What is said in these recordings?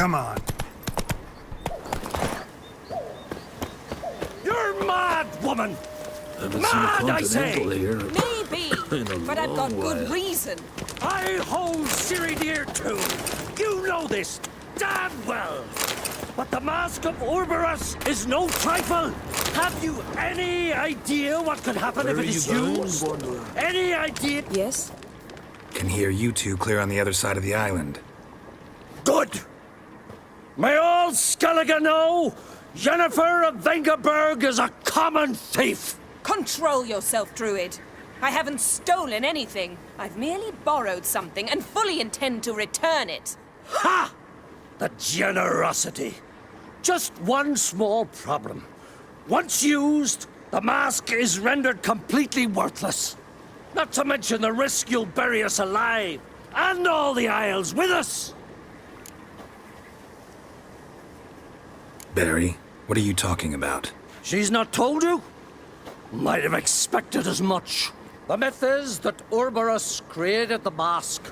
Come on. You're mad, woman! Haven't Mad, seen a I say! continental here. Maybe, but I've got good reason. I hold Ciri dear too. You know this damn well. But the Mask of Urberus is no trifle. Have you any idea what could happen if it is used? Any idea? Yes? Can hear you two clear on the other side of the island. Good. May all Skellige know Yennefer of Vengerberg is a common thief. Control yourself, Druid. I haven't stolen anything. I've merely borrowed something and fully intend to return it. Ha! The generosity. Just one small problem. Once used, the mask is rendered completely worthless. Not to mention the risk you'll bury us alive, and all the Isles with us. Barry, what are you talking about? She's not told you? Might have expected as much. The myth is that Urberus created the mask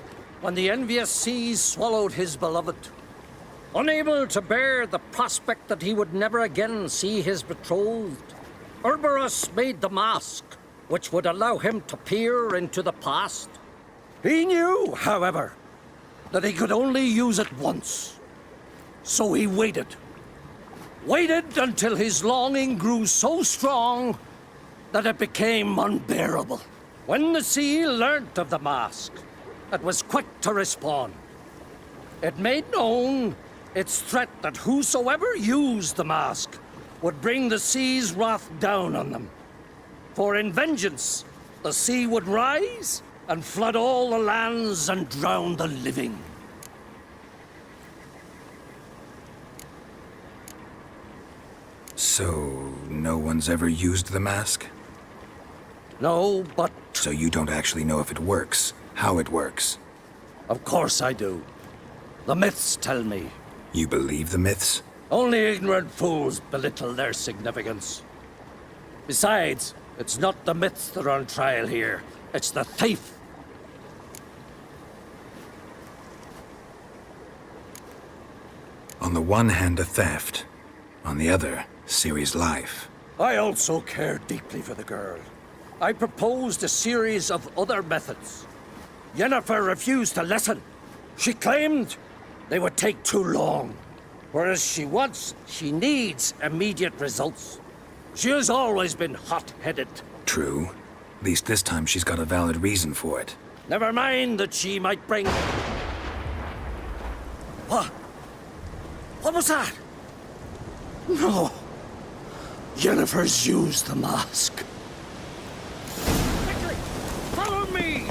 when the envious seas swallowed his beloved. Unable to bear the prospect that he would never again see his betrothed, Urberus made the mask, which would allow him to peer into the past. He knew, however, that he could only use it once. So he waited. Waited until his longing grew so strong that it became unbearable. When the sea learnt of the mask, it was quick to respond. It made known its threat that whosoever used the mask would bring the sea's wrath down on them. For in vengeance, the sea would rise and flood all the lands and drown the living. So, no one's ever used the mask? No, but So you don't actually know if it works, how it works? of course I do. The myths tell me. You believe the myths? Only ignorant fools belittle their significance. Besides, it's not the myths that are on trial here. It's the thief. On the one hand, a theft. On the other, Ciri's life. I also care deeply for the girl. I proposed a series of other methods. Yennefer refused to listen. She claimed they would take too long. Whereas she needs immediate results. She has always been hot-headed. True. At least this time she's got a valid reason for it. Never mind that she might bring... What? What was that? No. Yennefer's used the mask. Quickly! Follow me!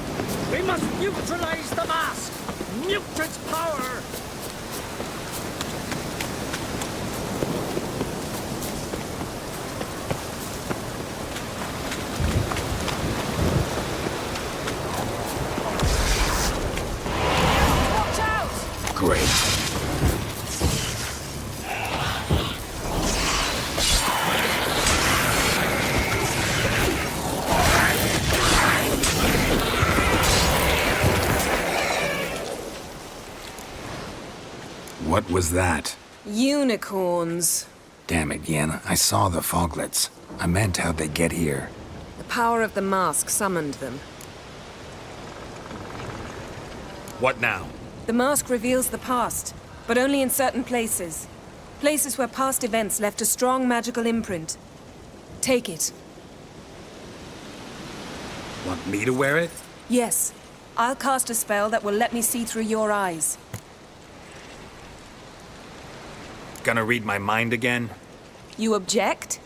We must neutralize the mask! Mute its power! Watch out! Great. What was that? Unicorns. Damn it, Yen. I saw the foglets. I meant how'd they get here. The power of the mask summoned them. What now? The mask reveals the past, but only in certain places. Places where past events left a strong magical imprint. Take it. Want me to wear it? Yes. I'll cast a spell that will let me see through your eyes. Gonna read my mind again? You object?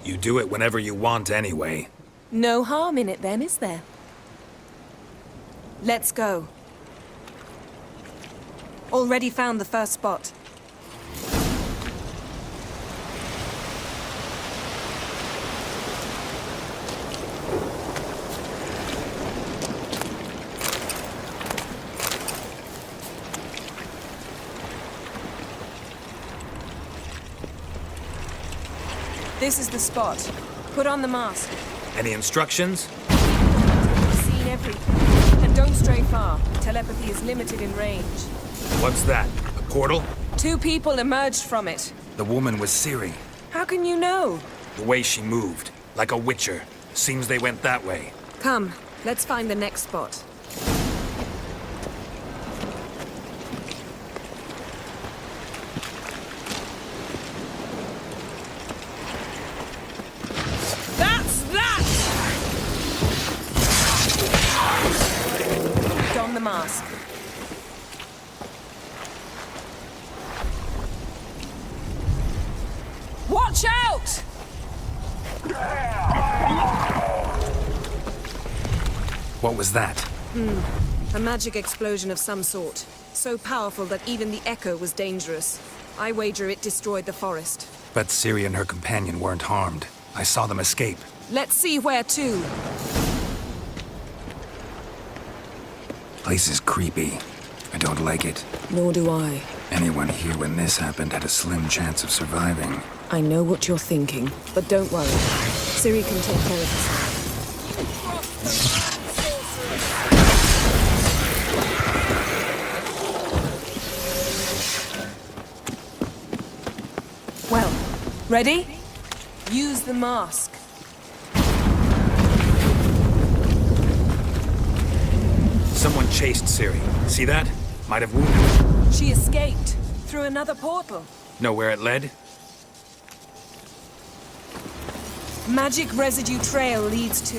You do it whenever you want anyway. No harm in it then, is there? Let's go. Already found the first spot. This is the spot. Put on the mask. Any instructions? You've seen everything. And Don't stray far. Telepathy is limited in range. What's that? A portal? 2 people emerged from it. The woman was Ciri. How can you know? The way she moved, like a witcher. Seems they went that way. Come, let's find the next spot. That's that! Don the mask. Watch out! What was that? A magic explosion of some sort. So powerful that even the echo was dangerous. I wager it destroyed the forest. But Ciri and her companion weren't harmed. I saw them escape. Let's see where to. Place is creepy. I don't like it. Nor do I. Anyone here when this happened had a slim chance of surviving. I know what you're thinking, but don't worry. Ciri can take care of herself. Well, ready? Use the mask. Someone chased Ciri. See that? Might have wounded her. She escaped through another portal. Know where it led? Magic residue trail leads to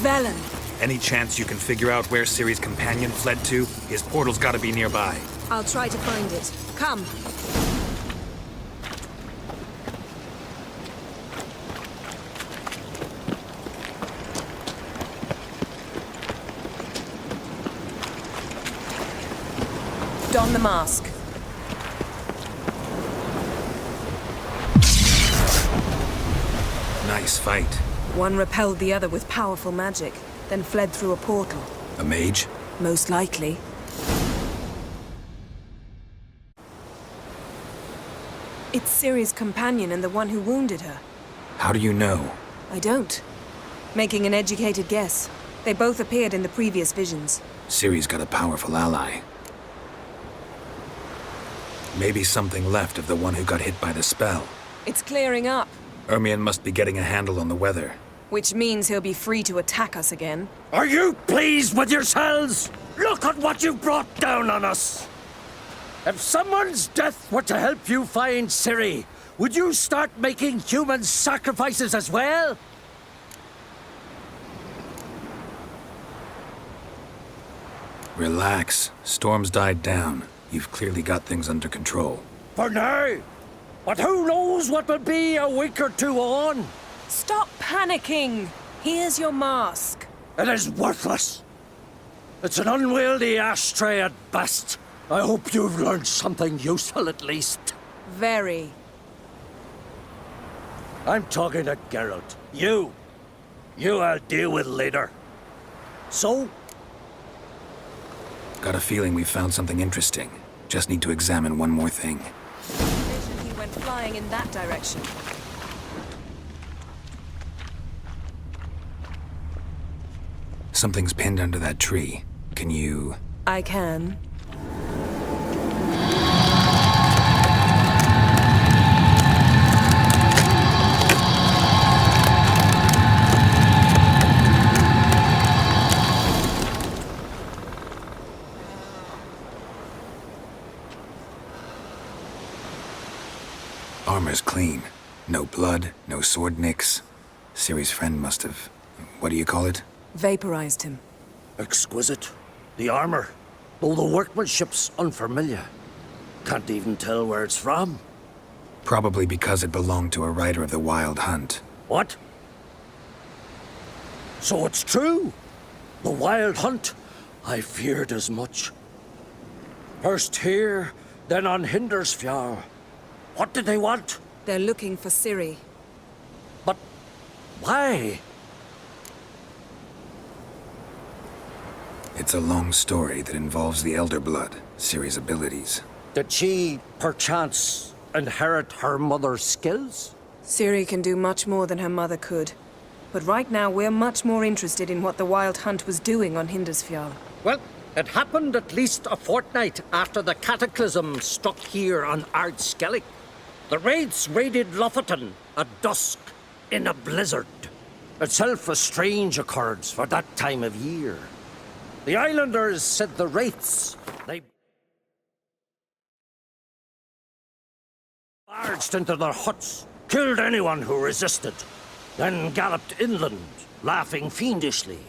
Velen. Any chance you can figure out where Ciri's companion fled to? His portal's gotta be nearby. I'll try to find it. Come. Don the mask. Nice fight. One repelled the other with powerful magic, then fled through a portal. A mage? Most likely. It's Ciri's companion and the one who wounded her. How do you know? I don't. Making an educated guess. They both appeared in the previous visions. Ciri's got a powerful ally. Maybe something left of the one who got hit by the spell. It's clearing up, Ermion must be getting a handle on the weather. which means he'll be free to attack us again. Are you pleased with yourselves? Look at what you've brought down on us. If someone's death were to help you find Ciri, would you start making human sacrifices as well? Relax. Storm's died down. You've clearly got things under control. For now. But who knows what will be a week or two on? Stop panicking! Here's your mask. It is worthless. It's an unwieldy ashtray at best. I hope you've learned something useful at least. Very. I'm talking to Geralt. You I'll deal with later. So, Got a feeling we found something interesting. Just need to examine one more thing. Vision he went flying in that direction. Something's pinned under that tree. Can you... I can. Armor's clean. No blood, no sword nicks. Ciri's friend must have... what do you call it? Vaporized him. exquisite. The armor, though the workmanship's unfamiliar. Can't even tell where it's from. Probably because it belonged to a rider of the Wild Hunt. What? So it's true. The Wild Hunt. I feared as much. First here, then on Hindersfjord. What did they want? They're looking for Ciri. But why? It's a long story that involves the Elder Blood, Ciri's abilities. Did she, perchance, inherit her mother's skills? Ciri can do much more than her mother could. But right now, we're much more interested in what the Wild Hunt was doing on Hindersfjall. Well, it happened at least a fortnight after the cataclysm struck here on Ardskellig. The raids raided Lofoten at dusk in a blizzard. Itself a strange occurrence for that time of year. The islanders said the wraiths, they barged into their huts, killed anyone who resisted, then galloped inland, laughing fiendishly.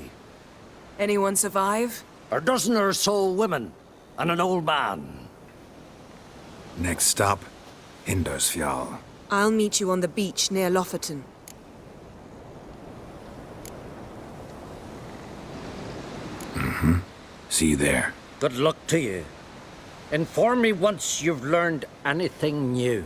Anyone survive? A dozen or so women and an old man. Next stop, Hindersfjall. I'll meet you on the beach near Lofoten. See you there. Good luck to you. Inform me once you've learned anything new.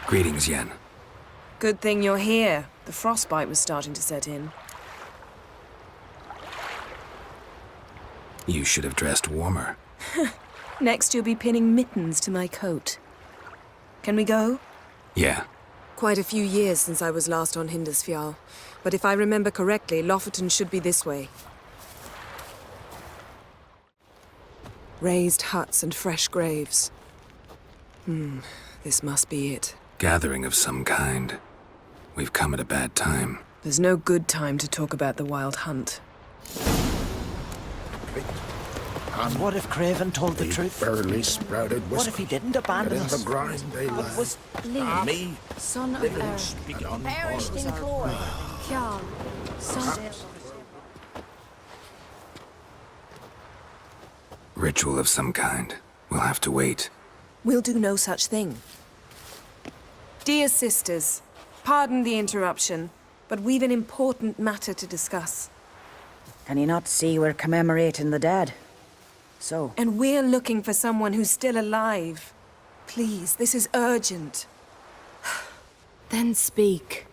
Greetings, Yen. Good thing you're here. The frostbite was starting to set in. You should have dressed warmer. Next, you'll be pinning mittens to my coat. Can we go? Yeah. Quite a few years since I was last on Hindersfjall. But if I remember correctly, Lofoten should be this way. Raised huts and fresh graves. This must be it. Gathering of some kind. We've come at a bad time. There's no good time to talk about the Wild Hunt. What if Craven told the truth? Barely sprouted What if he didn't abandon in us? the grind they But lie. was Me, Son of Aaron, perished in glory? Kjarl, son Ritual of some kind. We'll have to wait. We'll do no such thing. Dear sisters, pardon the interruption, but we've an important matter to discuss. Can you not see we're commemorating the dead? So, And we're looking for someone who's still alive. Please, this is urgent. Then speak.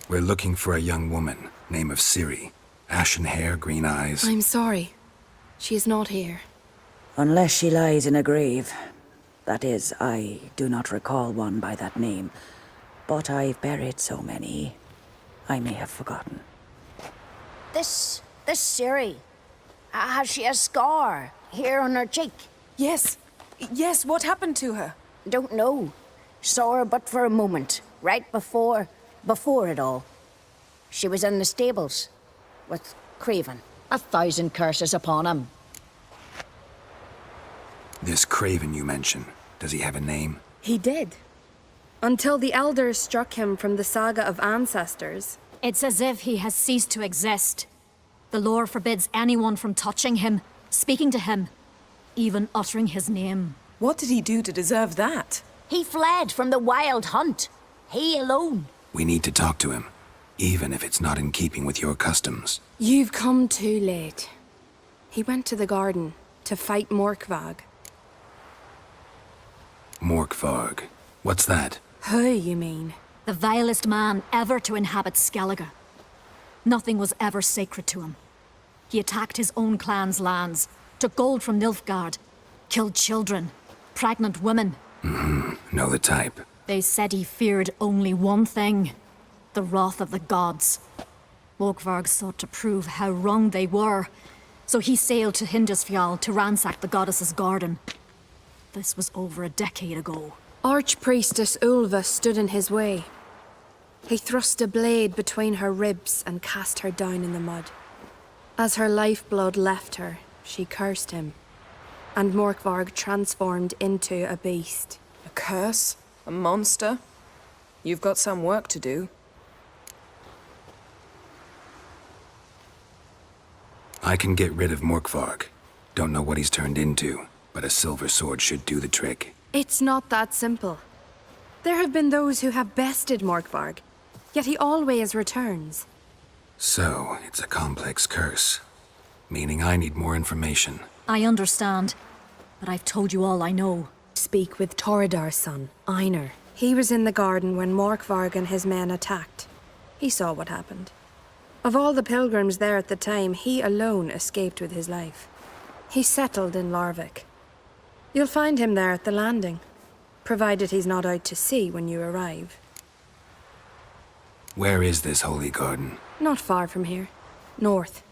We're looking for a young woman, name of Ciri. Ashen hair, green eyes. I'm sorry. She is not here. unless she lies in a grave. That is, I do not recall one by that name. But I've buried so many, I may have forgotten. This Ciri, has she a scar here on her cheek? Yes. Yes, what happened to her? Don't know. Saw her but for a moment, right before it all. She was in the stables with Craven. 1,000 curses upon him. This Craven you mention, does he have a name? He did. Until the elders struck him from the saga of ancestors. It's as if he has ceased to exist. The lore forbids anyone from touching him, speaking to him, even uttering his name. What did he do to deserve that? He fled from the Wild Hunt. He alone. We need to talk to him, even if it's not in keeping with your customs. You've come too late. He went to the garden to fight Morkvag. Morkvarg. What's that? Who, you mean? The vilest man ever to inhabit Skellige. Nothing was ever sacred to him. He attacked his own clan's lands, took gold from Nilfgaard, killed children, pregnant women. Know the type. They said he feared only one thing, the wrath of the gods. Morkvarg sought to prove how wrong they were, so he sailed to Hindersfjall to ransack the goddess's garden. This was over a decade ago. Archpriestess Ulva stood in his way. He thrust a blade between her ribs and cast her down in the mud. As her lifeblood left her, she cursed him, and Morkvarg transformed into a beast. A curse? A monster? You've got some work to do. I can get rid of Morkvarg. Don't know what he's turned into, but a silver sword should do the trick. It's not that simple. There have been those who have bested Morkvarg, yet he always returns. So, it's a complex curse. Meaning I need more information. I understand, but I've told you all I know. Speak with Toredar's son, Einar. He was in the garden when Morkvarg and his men attacked. He saw what happened. Of all the pilgrims there at the time, he alone escaped with his life. He settled in Larvik. You'll find him there at the landing, provided he's not out to sea when you arrive. Where is this holy garden? Not far from here. North.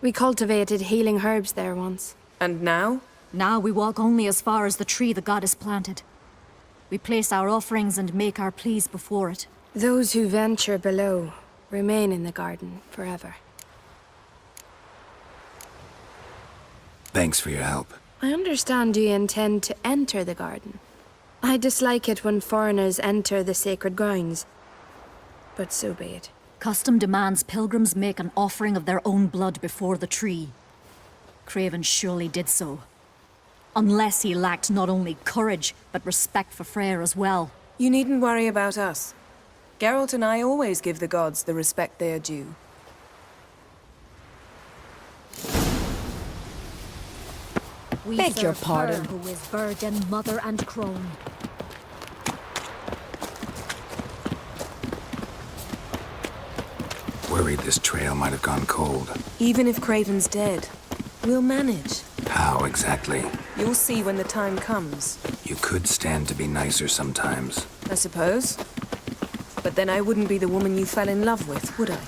We cultivated healing herbs there once. And now? Now we walk only as far as the tree the goddess planted. We place our offerings and make our pleas before it. Those who venture below remain in the garden forever. Thanks for your help. I understand you intend to enter the garden. I dislike it when foreigners enter the sacred grounds, but so be it. Custom demands pilgrims make an offering of their own blood before the tree. Craven surely did so. Unless he lacked not only courage, but respect for Freyr as well. You needn't worry about us. Geralt and I always give the gods the respect they are due. We Beg your serve pardon. her who is virgin, mother and crone. Worried this trail might have gone cold. Even if Craven's dead, we'll manage. How exactly? You'll see when the time comes, You could stand to be nicer sometimes. I suppose. But then I wouldn't be the woman you fell in love with, would I?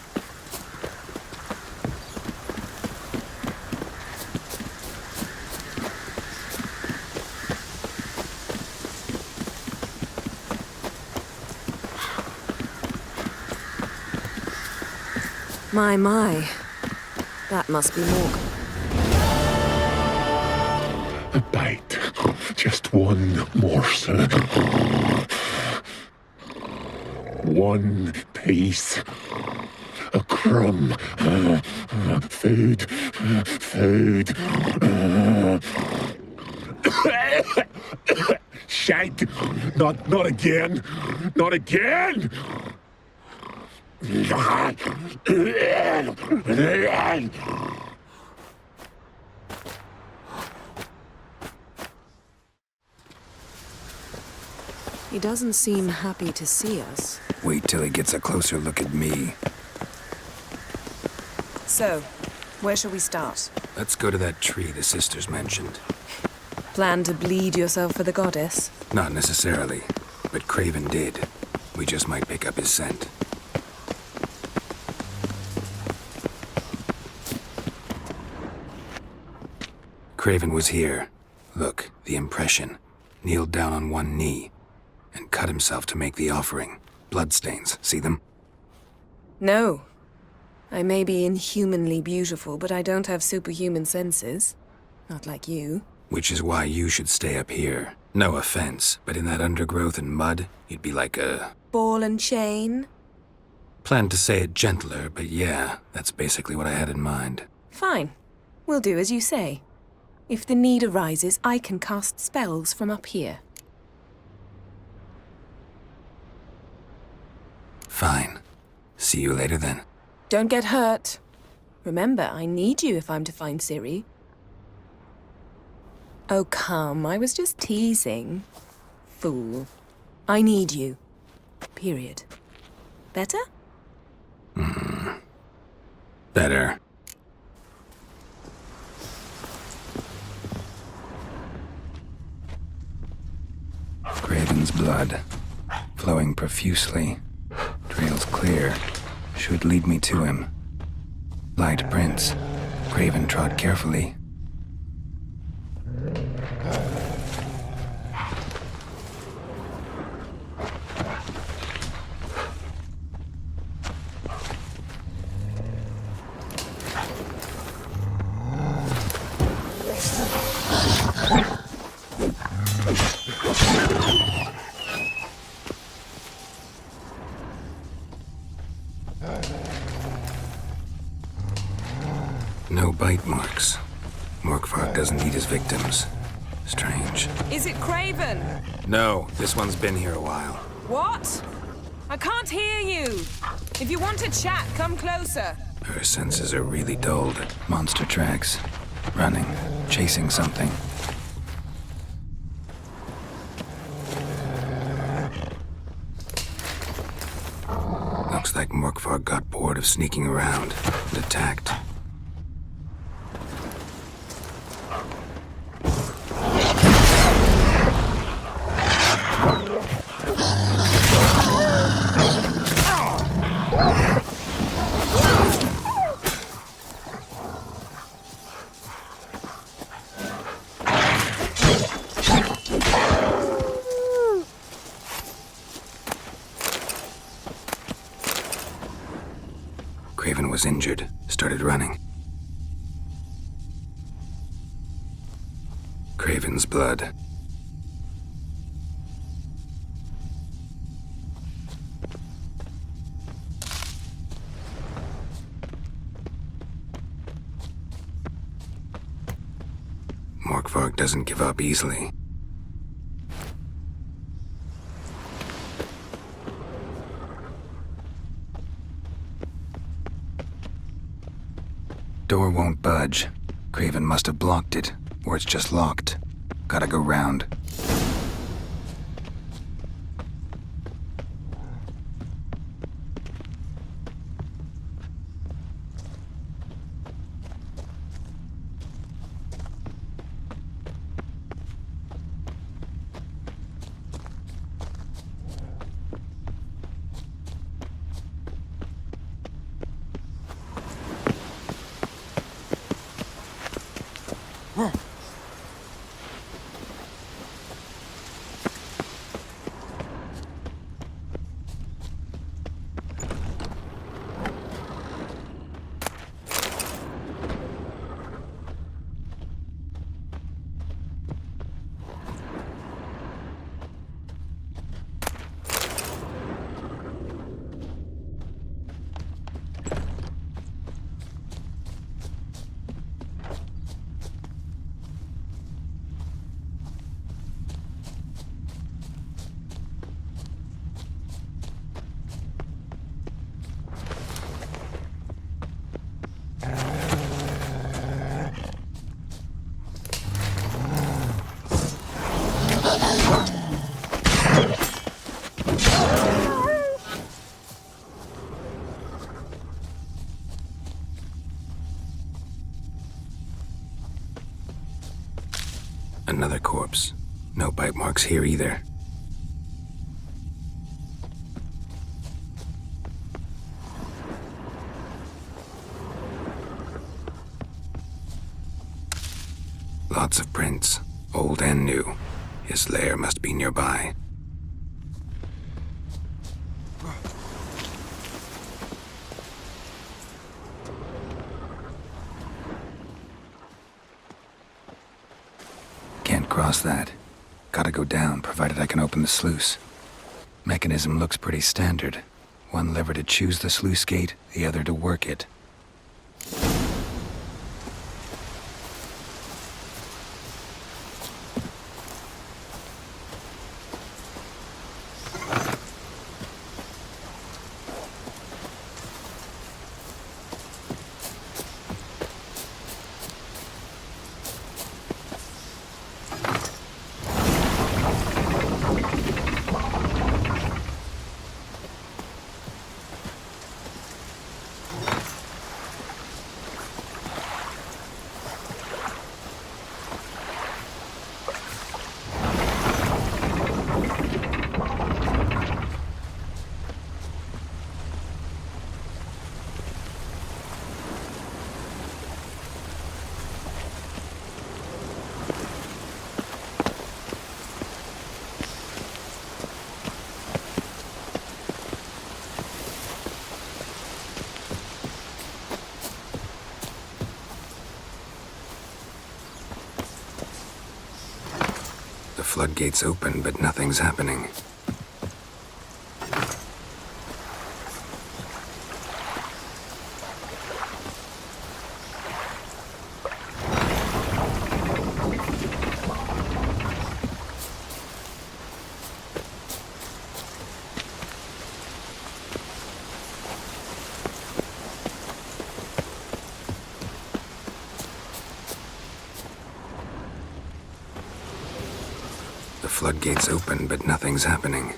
My. That must be Morgan. A bite. Just one morsel. One piece. A crumb. Food. Food. Shite. Not again. Not again. He doesn't seem happy to see us. Wait till he gets a closer look at me. So, where shall we start? Let's go to that tree the sisters mentioned. Plan to bleed yourself for the goddess? Not necessarily, but Craven did. We just might pick up his scent. Craven was here. Look, the impression. Kneeled down on one knee and cut himself to make the offering. Bloodstains, see them? No. I may be inhumanly beautiful, but I don't have superhuman senses. Not like you. Which is why you should stay up here. No offense, but in that undergrowth and mud, you'd be like a... Ball and chain? Planned to say it gentler, but yeah, that's basically what I had in mind. Fine. We'll do as you say. If the need arises, I can cast spells from up here. Fine. See you later then. Don't get hurt. Remember, I need you if I'm to find Ciri. Oh, come, I was just teasing. Fool. I need you. Period. Better? Better. Craven's blood, flowing profusely. Trail's clear. Should lead me to him. Light prints. Craven trod carefully. No bite marks. Morkvarg doesn't eat his victims. Strange. Is it Craven? No, this one's been here a while. What? I can't hear you. If you want to chat, come closer. Her senses are really dulled. Monster tracks. Running. Chasing something. Looks like Morkvar got bored of sneaking around and attacked. Craven was injured, started running. Craven's blood. Morkvarg doesn't give up easily. Door won't budge. Craven must have blocked it, or it's just locked. Gotta go round. Another corpse. No bite marks here either. Lots of prints, old and new. His lair must be nearby. Can't cross that. Gotta go down, provided I can open the sluice. Mechanism looks pretty standard. One lever to choose the sluice gate, the other to work it. The floodgates open, but nothing's happening. floodgates open, but nothing's happening.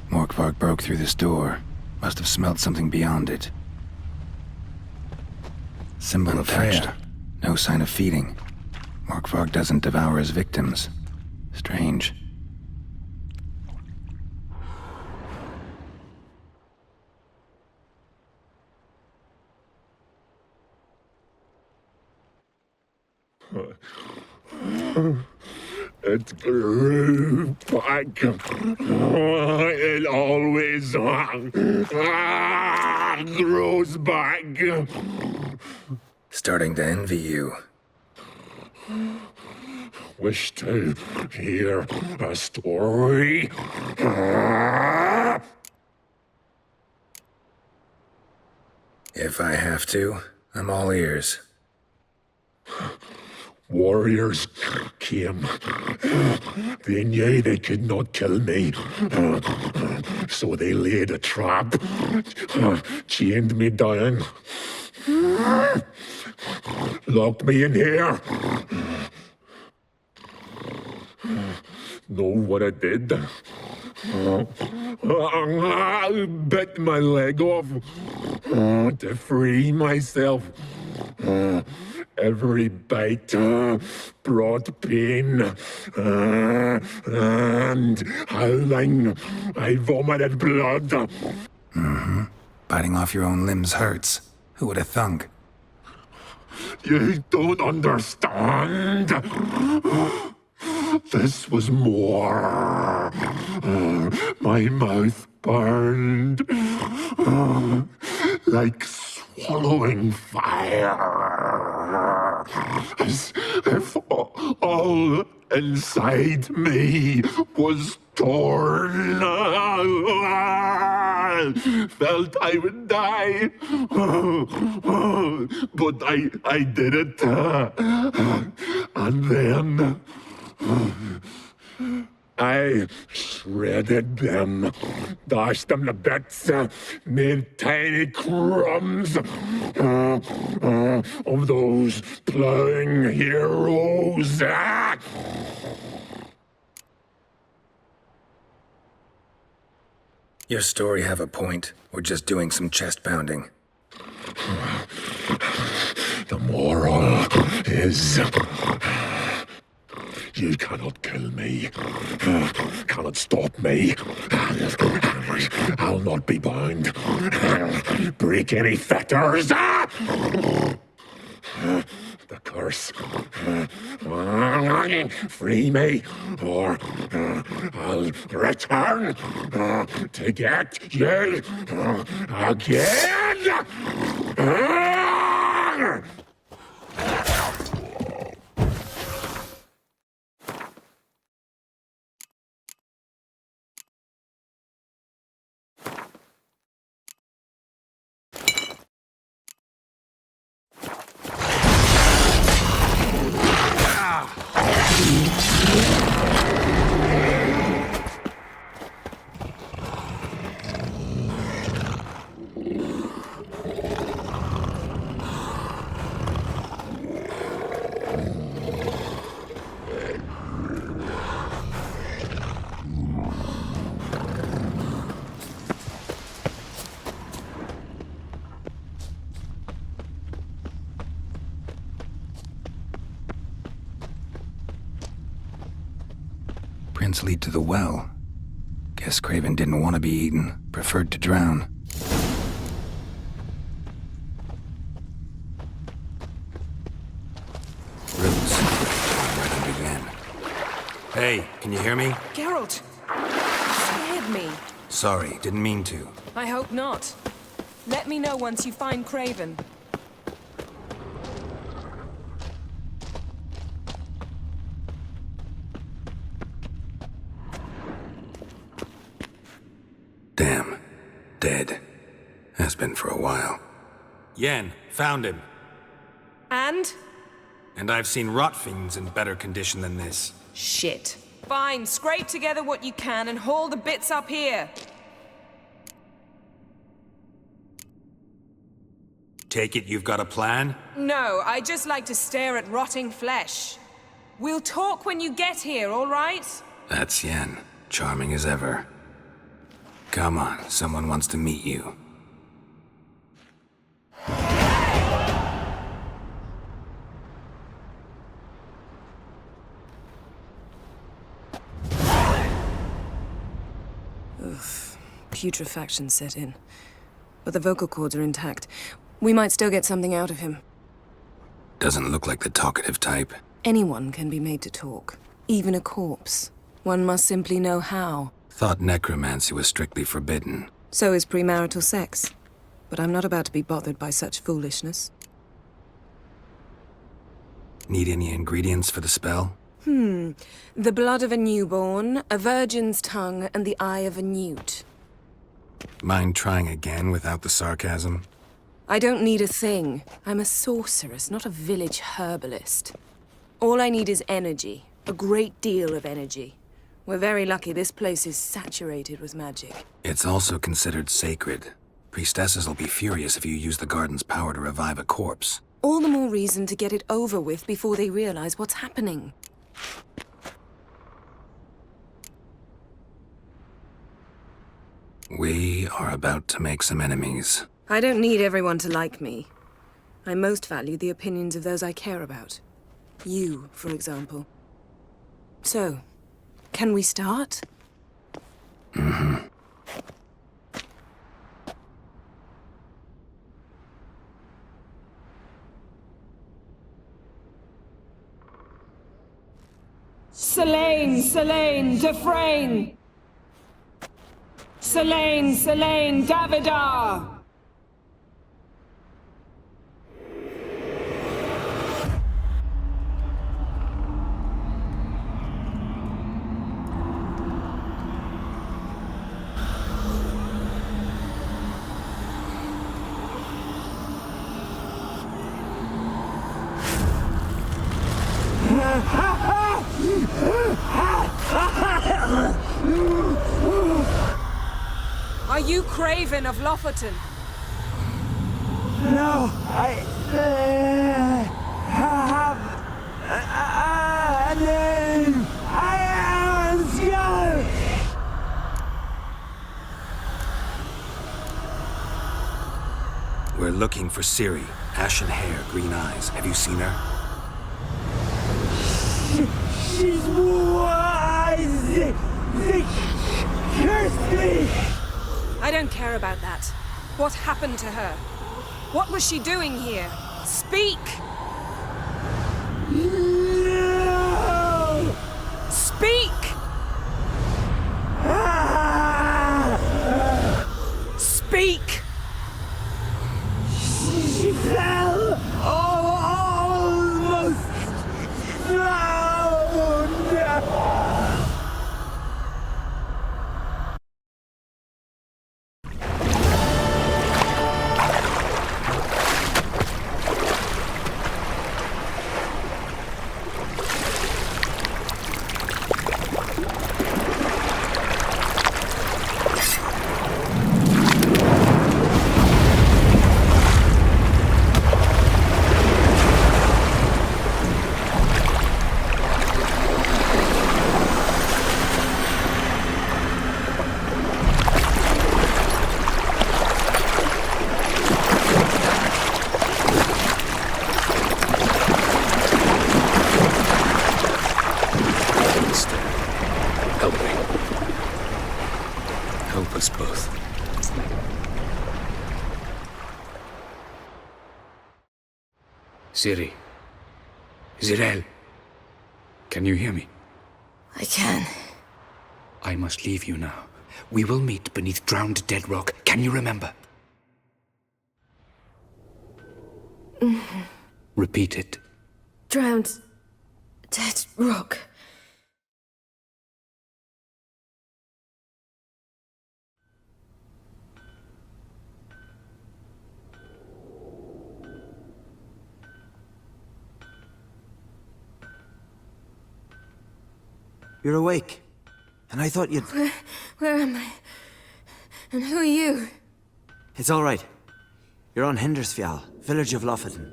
Morkvarg broke through this door. Must have smelled something beyond it. Symbol attached. No sign of feeding. Morkvarg doesn't devour his victims. Strange. It grew back. It always grows back. Starting to envy you. Wish to hear a story? If I have to, I'm all ears. Warriors came. They knew they could not kill me. So they laid a trap. Chained me down. Locked me in here. Know what I did? I bit my leg off to free myself. Every bite brought pain and howling. I vomited blood. Mm-hmm. Biting off your own limbs hurts. Who would have thunk? You don't understand. This was more. My mouth burned like swallowing fire. As if all inside me was torn. Felt I would die. But I did it. And then I shredded them, dashed them to bits, made tiny crumbs of those plowing heroes. Your story have a point, or just doing some chest pounding? The moral is... You cannot kill me, cannot stop me. I'll not be bound. Break any fetters. The curse. Free me, or I'll return to get you again. Footprints lead to the well. Guess Craven didn't want to be eaten, preferred to drown. Roots. Right under Yen. Hey, can you hear me? Geralt! You scared me. Sorry, didn't mean to. I hope not. Let me know once you find Craven. Damn. Dead. Has been for a while. Yen, found him. And? And I've seen rot fiends in better condition than this. Shit. Fine, scrape together what you can and haul the bits up here. Take it you've got a plan? No, I just like to stare at rotting flesh. We'll talk when you get here, all right? That's Yen. Charming as ever. Come on, someone wants to meet you. Putrefaction set in. But the vocal cords are intact. We might still get something out of him. Doesn't look like the talkative type. Anyone can be made to talk. Even a corpse. One must simply know how. Thought necromancy was strictly forbidden. So is premarital sex. But I'm not about to be bothered by such foolishness. Need any ingredients for the spell? The blood of a newborn, a virgin's tongue, and the eye of a newt. Mind trying again without the sarcasm? I don't need a thing. I'm a sorceress, not a village herbalist. All I need is energy. A great deal of energy. We're very lucky this place is saturated with magic. It's also considered sacred. Priestesses will be furious if you use the garden's power to revive a corpse. All the more reason to get it over with before they realize what's happening. We are about to make some enemies. I don't need everyone to like me. I most value the opinions of those I care about. You, for example. So, can we start? Selene, Dufresne! Selene, Davidar! Are you Craven of Lofoten? No, I have a name. I am Skull. We're looking for Ciri. Ashen hair, green eyes. Have you seen her? She's wise. They cursed me. I don't care about that. What happened to her? What was she doing here? Speak! No. Speak! Speak! She fell almost drowned. Help me. Help us both. Ciri. Zirel. Can you hear me? I can. I must leave you now. We will meet beneath drowned dead rock. Can you remember? Repeat it. Drowned. Dead rock. You're awake. And I thought you'd... Where am I? And who are you? It's all right. You're on Hindersfjall, village of Lofoten.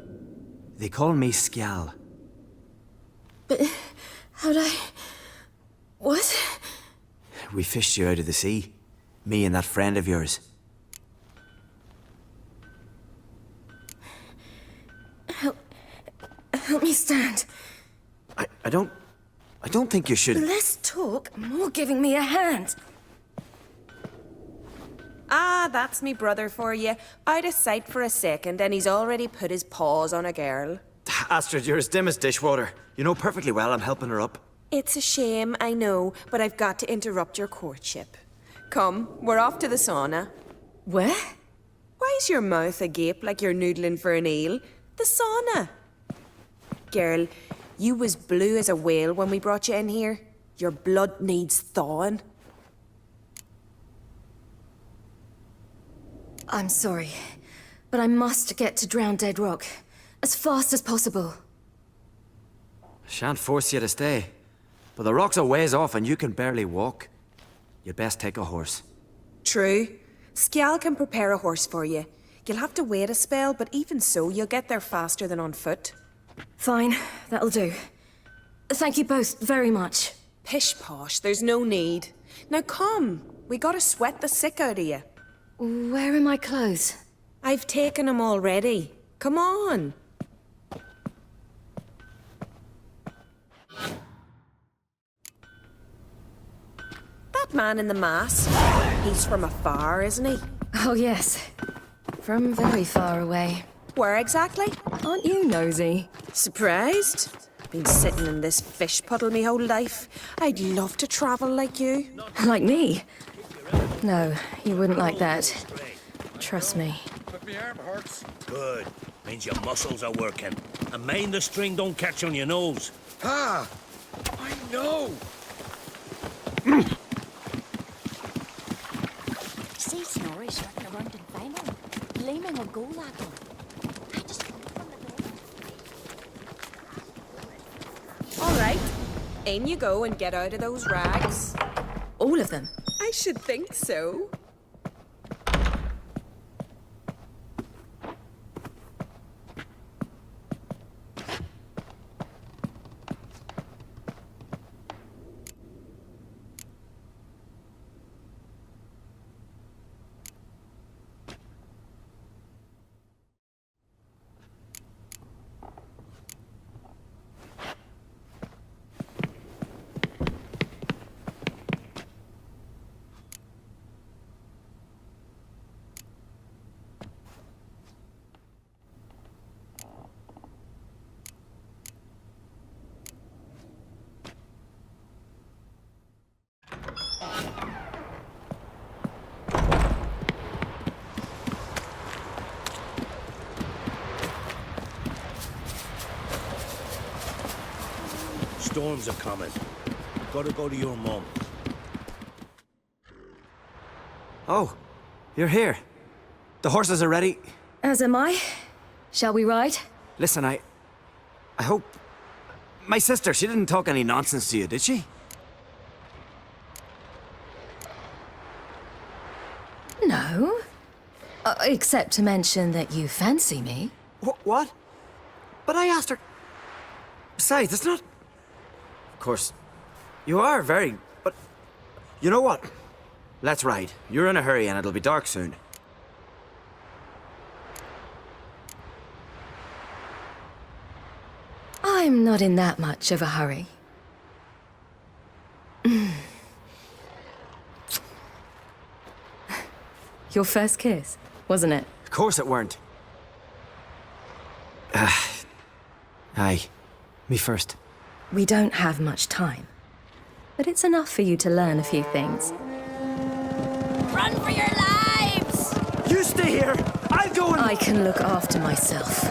They call me Skjal. But how'd I... What? We fished you out of the sea. Me and that friend of yours. Help me stand. I don't think you should... Less talk, more giving me a hand. Ah, that's me brother for you. Out of sight for a second, and he's already put his paws on a girl. Astrid, you're as dim as dishwater. You know perfectly well I'm helping her up. It's a shame, I know, but I've got to interrupt your courtship. Come, we're off to the sauna. Where? Why's your mouth agape like you're noodling for an eel? The sauna. Girl, you was blue as a whale when we brought you in here. Your blood needs thawing. I'm sorry, but I must get to Drowned Dead Rock as fast as possible. Shan't force you to stay. But the rock's a ways off and you can barely walk. You'd best take a horse. True. Skjal can prepare a horse for you. You'll have to wait a spell, but even so, you'll get there faster than on foot. Fine, that'll do. Thank you both very much. Pish-posh, there's no need. Now come, we gotta sweat the sick out of you. Where are my clothes? I've taken them already. Come on. That man in the mask, he's from afar, isn't he? Oh yes, from very far away. Where exactly? Aren't you nosy? Surprised? Been sitting in this fish puddle me whole life. I'd love to travel like you. Like me? No, you wouldn't like that. Trust me. But my arm hurts. Good. Means your muscles are working. And mind the string don't catch on your nose. Ah! I know! See Snorri shouting around in final, blaming a goal at him. I just come from the All right, in you go and get out of those rags. All of them? I should think so. Storms are coming. Gotta go to your mum. Oh, you're here. The horses are ready. As am I. Shall we ride? Listen, I hope... My sister, she didn't talk any nonsense to you, did she? No. Except to mention that you fancy me. What? But I asked her... Besides, it's not... Of course, you are very... But... You know what? Let's ride. You're in a hurry and it'll be dark soon. I'm not in that much of a hurry. Your first kiss, wasn't it? Of course it weren't. Aye. Me first. We don't have much time. But it's enough for you to learn a few things. Run for your lives! You stay here! I'll go and... I can look after myself.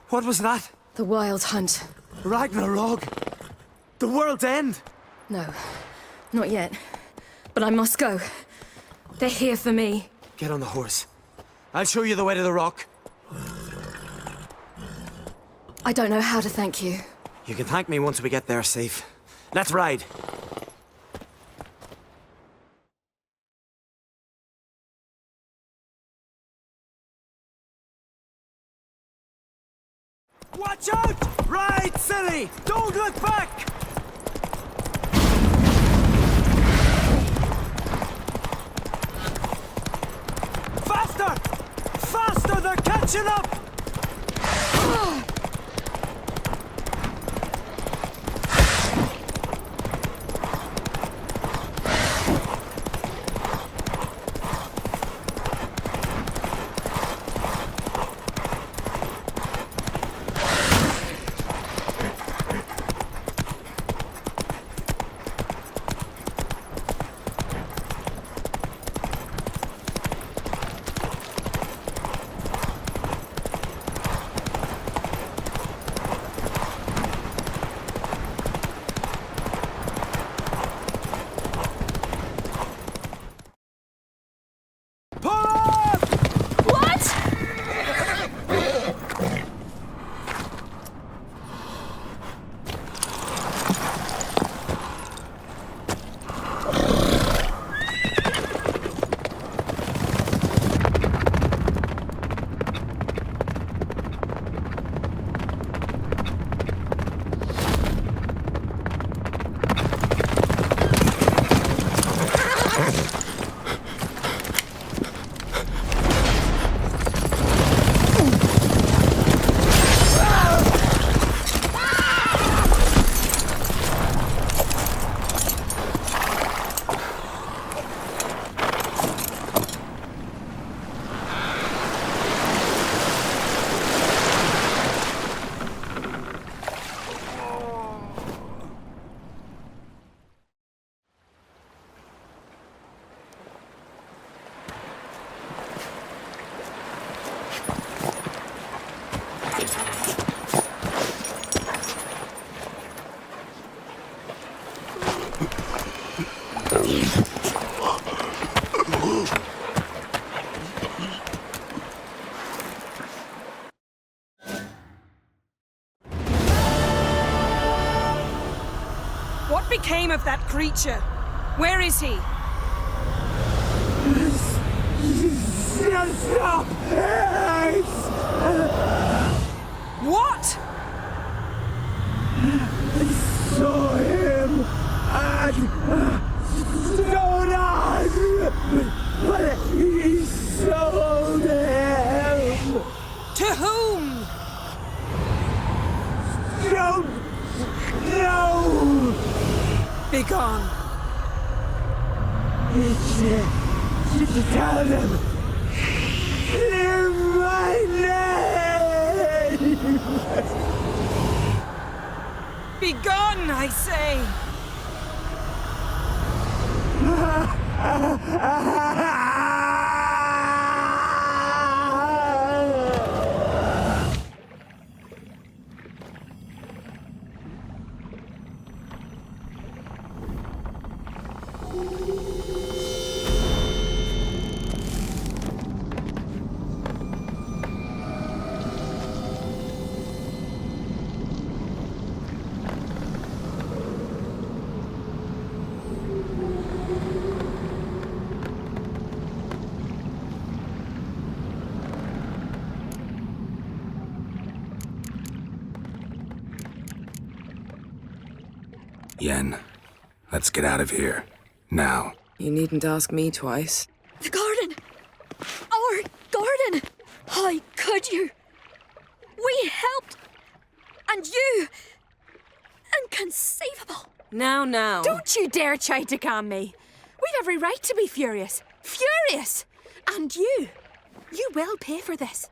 What was that? The Wild Hunt. Ragnarok? The world's end? No, not yet. But I must go. They're here for me. Get on the horse. I'll show you the way to the rock. I don't know how to thank you. You can thank me once we get there safe. Let's ride. Watch out! Ride, silly! Don't look back! Faster! Faster! They're catching up! What became of that creature? Where is he? Stop! What? I saw him at Stonas, but he sold him. To whom? Don't know. Begone. Tell them. In my name! Be gone, I say! Yen, let's get out of here. Now. You needn't ask me twice. The garden! Our garden! How could you? We helped! And you! Inconceivable! Now. Don't you dare try to calm me. We've every right to be furious. Furious! And you will pay for this.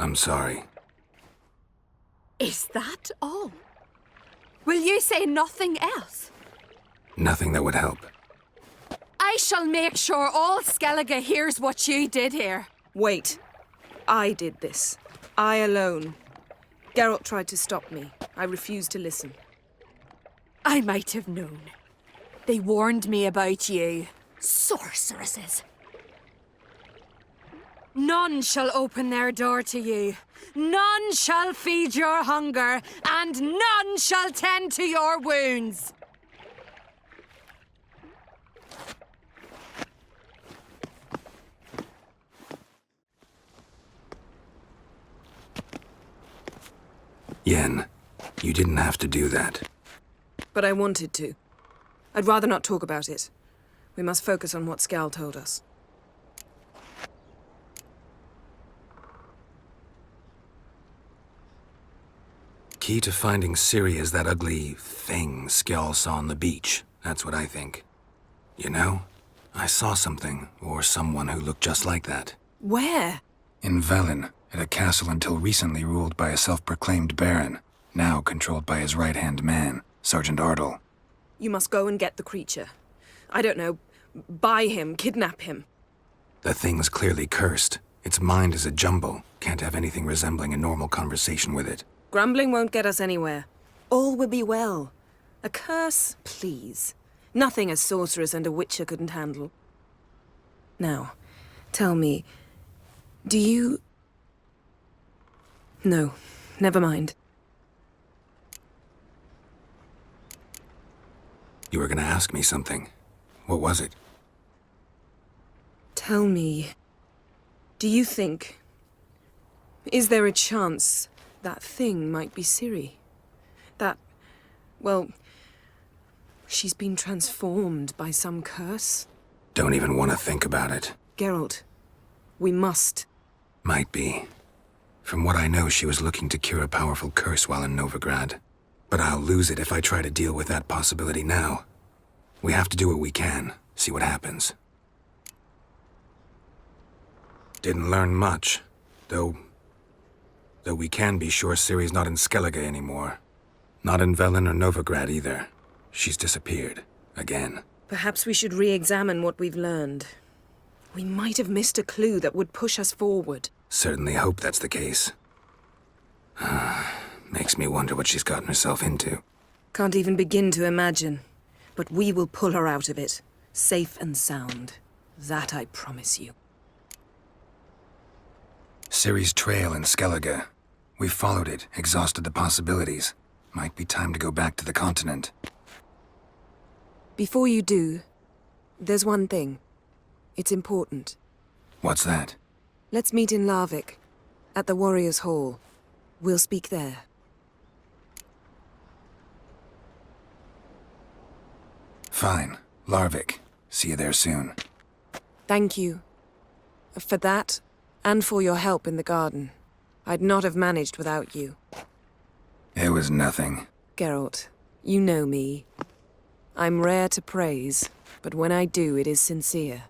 I'm sorry. Is that all? Will you say nothing else? Nothing that would help. I shall make sure all Skellige hears what you did here. Wait. I did this. I alone. Geralt tried to stop me. I refused to listen. I might have known. They warned me about you. Sorceresses! None shall open their door to you. None shall feed your hunger, and none shall tend to your wounds. Yen, you didn't have to do that. But I wanted to. I'd rather not talk about it. We must focus on what Skal told us. Key to finding Ciri is that ugly thing Skjall saw on the beach. That's what I think. You know, I saw something, or someone who looked just like that. Where? In Velen, at a castle until recently ruled by a self-proclaimed baron, now controlled by his right-hand man, Sergeant Ardle. You must go and get the creature. I don't know, buy him, kidnap him. The thing's clearly cursed. Its mind is a jumble. Can't have anything resembling a normal conversation with it. Grumbling won't get us anywhere. All will be well. A curse, please. Nothing a sorceress and a witcher couldn't handle. Now, tell me, do you... No, never mind. You were gonna ask me something. What was it? Tell me, do you think... Is there a chance that thing might be Ciri? That, well, she's been transformed by some curse? Don't even want to think about it. Geralt, we must. Might be. From what I know, she was looking to cure a powerful curse while in Novigrad. But I'll lose it if I try to deal with that possibility now. We have to do what we can, see what happens. Didn't learn much, though we can be sure Ciri's not in Skellige anymore. Not in Velen or Novigrad either. She's disappeared. Again. Perhaps we should re-examine what we've learned. We might have missed a clue that would push us forward. Certainly hope that's the case. Makes me wonder what she's gotten herself into. Can't even begin to imagine. But we will pull her out of it. Safe and sound. That I promise you. Ciri's trail in Skellige. We've followed it, exhausted the possibilities. Might be time to go back to the continent. Before you do, there's one thing. It's important. What's that? Let's meet in Larvik, at the Warriors' Hall. We'll speak there. Fine. Larvik. See you there soon. Thank you. For that, and for your help in the garden. I'd not have managed without you. It was nothing. Geralt, you know me. I'm rare to praise, but when I do, it is sincere.